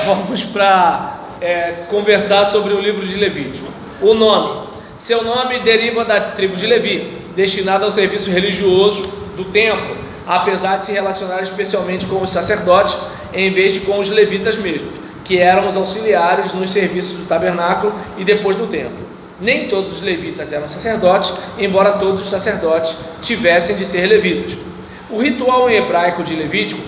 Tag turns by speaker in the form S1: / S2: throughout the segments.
S1: vamos para conversar sobre o livro de Levítico. O nome. Seu nome deriva da tribo de Levi, destinada ao serviço religioso do templo, apesar de se relacionar especialmente com os sacerdotes, em vez de com os levitas mesmos, que eram os auxiliares nos serviços do tabernáculo e depois do templo. Nem todos os levitas eram sacerdotes, embora todos os sacerdotes tivessem de ser levitas. O ritual em hebraico de Levítico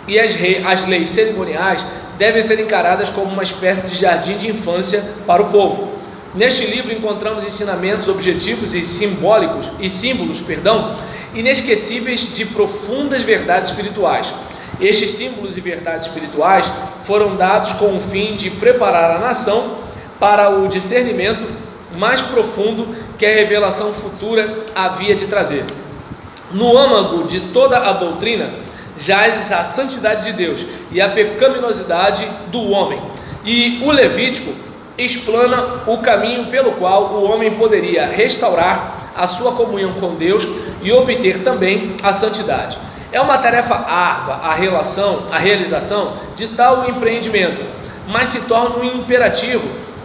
S1: e as leis cerimoniais devem ser encaradas como uma espécie de jardim de infância para o povo. Neste livro encontramos ensinamentos objetivos e símbolos, inesquecíveis de profundas verdades espirituais. Estes símbolos e verdades espirituais foram dados com o fim de preparar a nação para o discernimento mais profundo que a revelação futura havia de trazer. No âmago de toda a doutrina jaz a santidade de Deus e a pecaminosidade do homem, e o Levítico explana o caminho pelo qual o homem poderia restaurar a sua comunhão com Deus e obter também a santidade. É uma tarefa árdua a realização de tal empreendimento, mas se torna um imperativo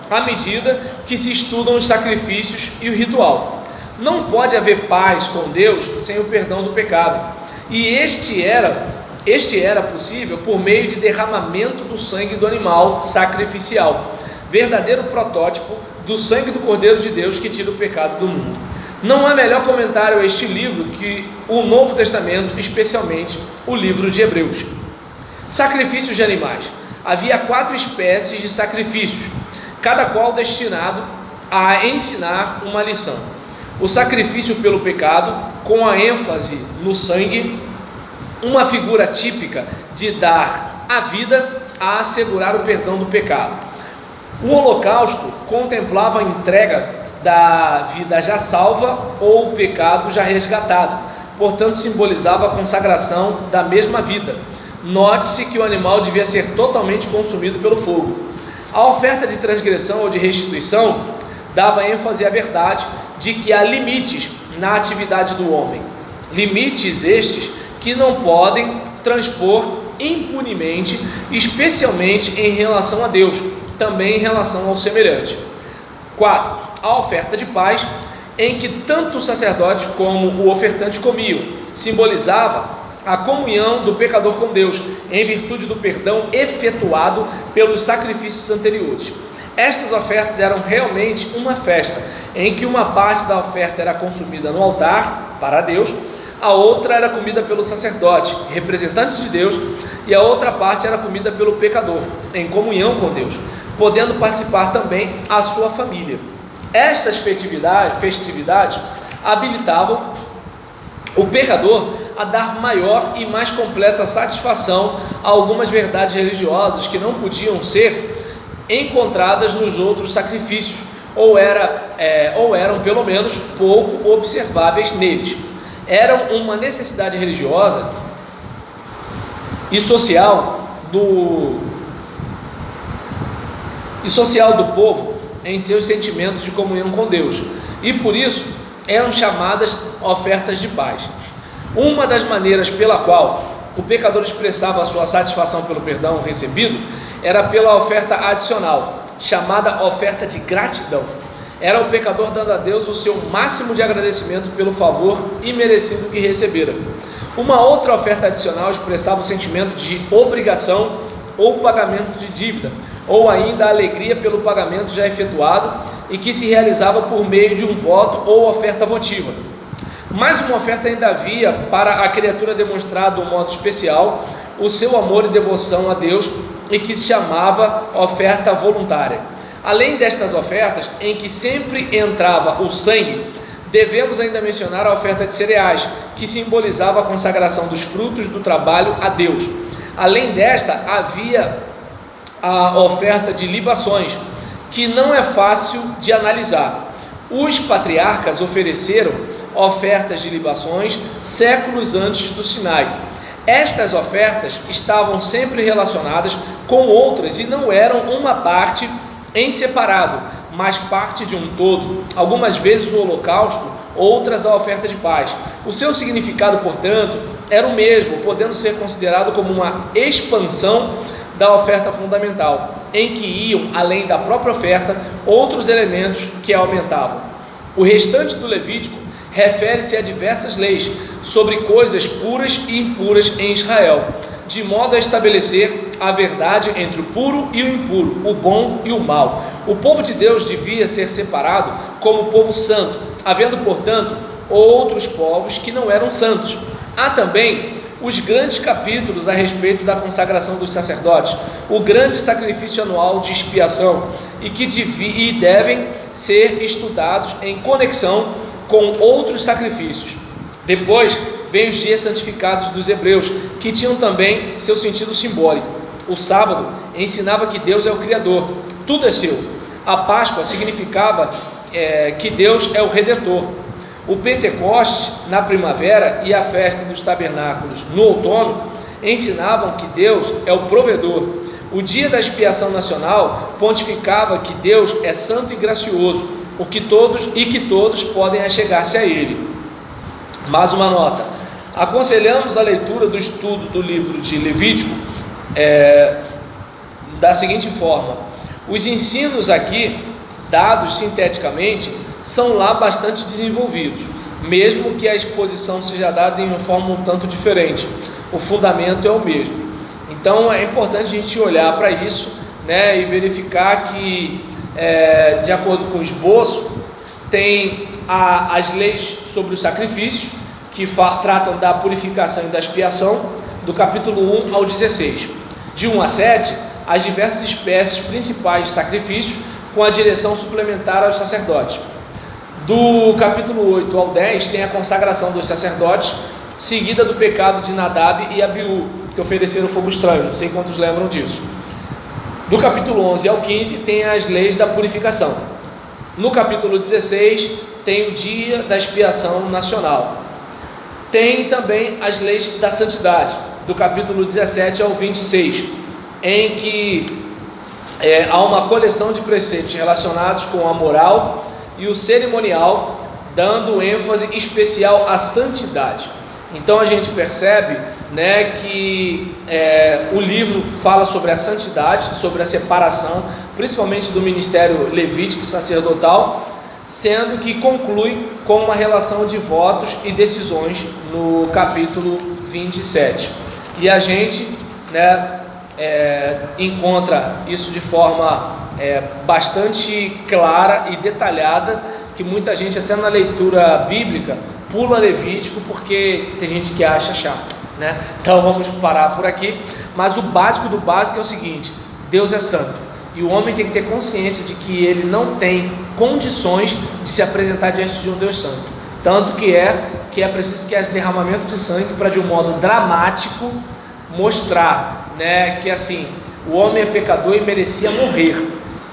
S1: à medida que se estudam os sacrifícios e o ritual. Não pode haver paz com Deus sem o perdão do pecado, e este era possível por meio de derramamento do sangue do animal sacrificial, verdadeiro protótipo do sangue do Cordeiro de Deus que tira o pecado do mundo. Não há melhor comentário a este livro que o Novo Testamento, especialmente o livro de Hebreus. Sacrifícios de animais. Havia 4 espécies de sacrifícios, cada qual destinado a ensinar uma lição. O sacrifício pelo pecado, com a ênfase no sangue, uma figura típica de dar a vida a assegurar o perdão do pecado. O holocausto contemplava a entrega da vida já salva ou o pecado já resgatado, portanto simbolizava a consagração da mesma vida. Note-se que o animal devia ser totalmente consumido pelo fogo. A oferta de transgressão ou de restituição dava ênfase à verdade de que há limites na atividade do homem, limites estes que não podem transpor impunemente, especialmente em relação a Deus, também em relação ao semelhante. 4. A oferta de paz, em que tanto o sacerdote como o ofertante comiam, simbolizava a comunhão do pecador com Deus, em virtude do perdão efetuado pelos sacrifícios anteriores. Estas ofertas eram realmente uma festa, em que uma parte da oferta era consumida no altar, para Deus, a outra era comida pelo sacerdote, representante de Deus, e a outra parte era comida pelo pecador, em comunhão com Deus, podendo participar também a sua família. Estas festividades habilitavam o pecador a dar maior e mais completa satisfação a algumas verdades religiosas que não podiam ser encontradas nos outros sacrifícios, ou eram pelo menos pouco observáveis neles. Eram uma necessidade religiosa e social do povo em seus sentimentos de comunhão com Deus, e por isso eram chamadas ofertas de paz. Uma das maneiras pela qual o pecador expressava a sua satisfação pelo perdão recebido era pela oferta adicional, chamada oferta de gratidão. Era o pecador dando a Deus o seu máximo de agradecimento pelo favor imerecido que recebera. Uma outra oferta adicional expressava o sentimento de obrigação ou pagamento de dívida, ou ainda a alegria pelo pagamento já efetuado e que se realizava por meio de um voto ou oferta votiva. Mais uma oferta ainda havia para a criatura demonstrar de um modo especial o seu amor e devoção a Deus, e que se chamava oferta voluntária. Além destas ofertas, em que sempre entrava o sangue, devemos ainda mencionar a oferta de cereais, que simbolizava a consagração dos frutos do trabalho a Deus. Além desta, havia a oferta de libações, que não é fácil de analisar. Os patriarcas ofereceram ofertas de libações séculos antes do Sinai. Estas ofertas estavam sempre relacionadas com outras e não eram uma parte em separado, mas parte de um todo. Algumas vezes o holocausto, outras a oferta de paz. O seu significado, portanto, era o mesmo, podendo ser considerado como uma expansão da oferta fundamental, em que iam, além da própria oferta, outros elementos que a aumentavam. O restante do Levítico refere-se a diversas leis sobre coisas puras e impuras em Israel, de modo a estabelecer a verdade entre o puro e o impuro, o bom e o mau. O povo de Deus devia ser separado como povo santo, havendo, portanto, outros povos que não eram santos. Há também os grandes capítulos a respeito da consagração dos sacerdotes, o grande sacrifício anual de expiação, e que devem ser estudados em conexão com outros sacrifícios. Depois vem os dias santificados dos hebreus, que tinham também seu sentido simbólico. O sábado ensinava que Deus é o Criador, tudo é seu. A Páscoa significava que Deus é o Redentor. O Pentecostes na primavera e a festa dos tabernáculos no outono ensinavam que Deus é o provedor. O dia da expiação nacional pontificava que Deus é santo e gracioso, que todos podem achegar-se a Ele. Mais uma nota: aconselhamos a leitura do estudo do livro de Levítico da seguinte forma: os ensinos aqui, dados sinteticamente, são lá bastante desenvolvidos, mesmo que a exposição seja dada em uma forma um tanto diferente. O fundamento é o mesmo. Então é importante a gente olhar para isso, né, e verificar que, de acordo com o esboço, tem as leis sobre o sacrifício, que tratam da purificação e da expiação, do capítulo 1 ao 16. De 1 a 7, as diversas espécies principais de sacrifícios, com a direção suplementar aos sacerdotes. Do capítulo 8 ao 10 tem a consagração dos sacerdotes, seguida do pecado de Nadab e Abiú, que ofereceram fogo estranho. Não sei quantos lembram disso. Do capítulo 11 ao 15 tem as leis da purificação. No capítulo 16 tem o dia da expiação nacional. Tem também as leis da santidade, do capítulo 17 ao 26, em que há uma coleção de preceitos relacionados com a moral e o cerimonial, dando ênfase especial à santidade. Então a gente percebe, né, que o livro fala sobre a santidade, sobre a separação, principalmente do ministério levítico e sacerdotal, sendo que conclui com uma relação de votos e decisões no capítulo 27. E a gente, né, encontra isso de forma bastante clara e detalhada, que muita gente, até na leitura bíblica, pula Levítico porque tem gente que acha chato, né? Então vamos parar por aqui. Mas o básico do básico é o seguinte: Deus é santo, e o homem tem que ter consciência de que ele não tem condições de se apresentar diante de um Deus santo, tanto que é preciso que haja derramamento de sangue para, de um modo dramático, mostrar, né, que assim, o homem é pecador e merecia morrer,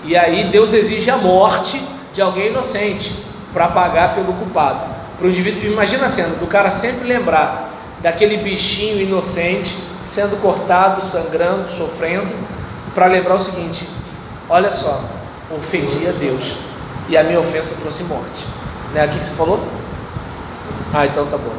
S1: e aí Deus exige a morte de alguém inocente para pagar pelo culpado. Para o indivíduo, imagina a cena do cara sempre lembrar daquele bichinho inocente sendo cortado, sangrando, sofrendo, para lembrar o seguinte: olha só, ofendi a Deus e a minha ofensa trouxe morte, né? O que você falou? Então tá bom.